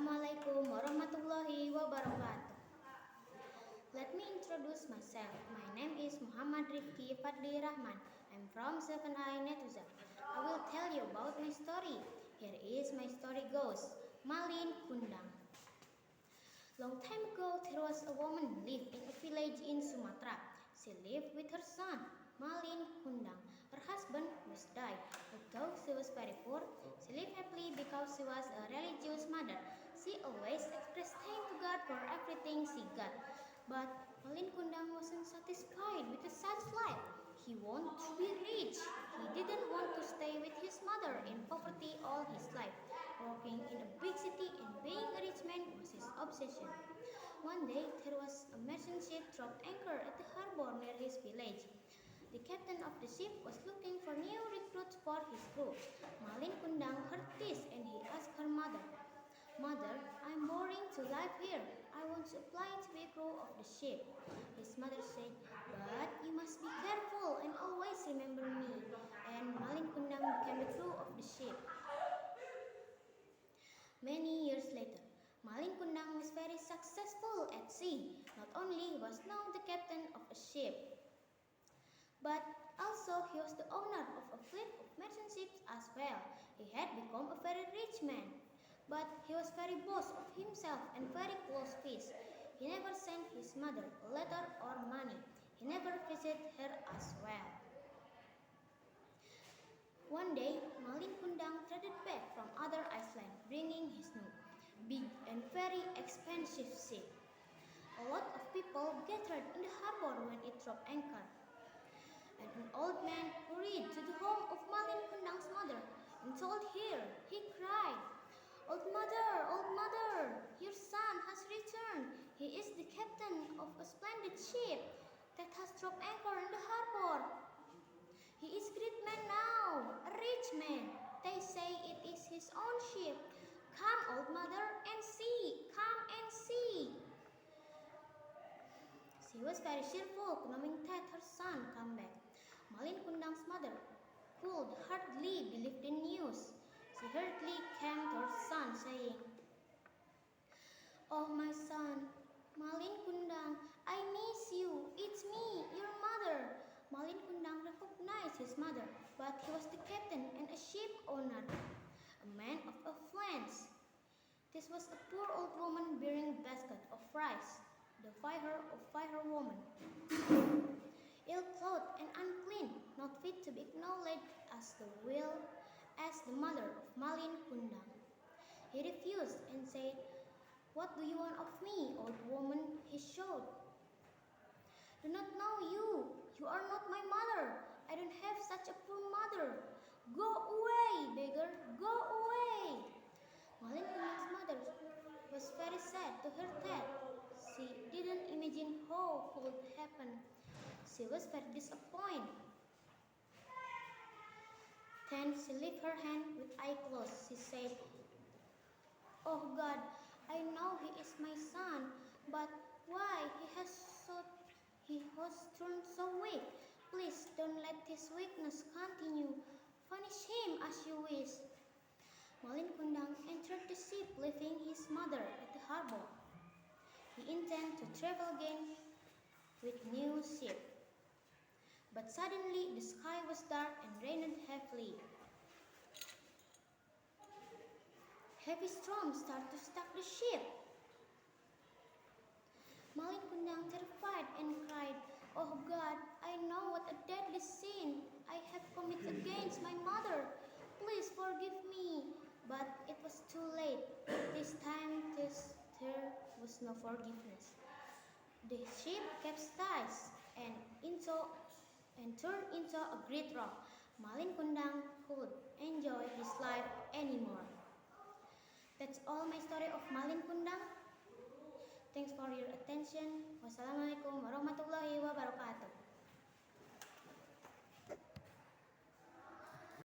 Assalamualaikum warahmatullahi wabarakatuh. Let me introduce myself. My name is Muhammad Rifki Fadli Rahman. I'm from 7i Netuza. I will tell you about my story. Here is my story goes. Malin Kundang. Long time ago, there was a woman lived in a village in Sumatra. She lived with her son, Malin Kundang. Her husband was died. Although she was very poor, she lived happily because she was a religious mother. She always expressed thanks to God for everything she got. But Malin Kundang wasn't satisfied with such life. He wanted to be rich. He didn't want to stay with his mother in poverty all his life. Working in a big city and being a rich man was his obsession. One day, there was a merchant ship dropped anchor at the harbor near his village. The captain of the ship was looking for new recruits for his crew. Malin Kundang heard this and he asked her mother, "Mother, I'm boring to live here. I want to apply to be crew of the ship." His mother said, "But you must be careful and always remember me." And Malin Kundang became the crew of the ship. Many years later, Malin Kundang was very successful at sea. Not only was now the captain of a ship, but also he was the owner of a fleet of merchant ships as well. He had become a very rich man. But he was very boss of himself and very close-fisted. He never sent his mother a letter or money. He never visited her as well. One day, Malin Kundang traded back from other islands, bringing his new, big and very expensive ship. A lot of people gathered in the harbor when it dropped anchor. And an old man hurried to the home of Malin Kundang's mother and told her. He cried, old mother, your son has returned. He is the captain of a splendid ship that has dropped anchor in the harbor. He is a great man now, a rich man. They say it is his own ship. Come, old mother, and see. Come and see." She was very cheerful, knowing that her son come back. Malin Kundang's mother could hardly believe the news. She hurriedly came to her son, saying, "Oh, my son, Malin Kundang, I miss you. It's me, your mother." Malin Kundang recognized his mother, but he was the captain and a ship owner, a man of affluence. This was a poor old woman bearing a basket of rice, the fire of woman, ill-clothed and unclean, not fit to be acknowledged as the mother of Malin Kundang. He refused and said, "What do you want of me, old woman?" he shouted. "Do not know you. You are not my mother. I don't have such a poor mother. Go away, beggar, go away." Malin Kundang's mother was very sad to hear that. She didn't imagine how it would happen. She was very disappointed. Then she lifted her hand with eye closed. She said, "Oh God, I know he is my son, but why he was turned so weak? Please don't let this weakness continue. Punish him as you wish." Malin Kundang entered the ship, leaving his mother at the harbor. He intended to travel again with new ship. But suddenly the sky was dark and rained heavily. Heavy storms started to stuck the ship. Malin Kundang terrified and cried, "Oh God, I know what a deadly sin I have committed against my mother. Please forgive me." But it was too late. This time there was no forgiveness. The ship capsized and turned into a great rock. Malin Kundang could enjoy his life anymore. That's all my story of Malin Kundang. Thanks for your attention. Wassalamualaikum warahmatullahi wabarakatuh.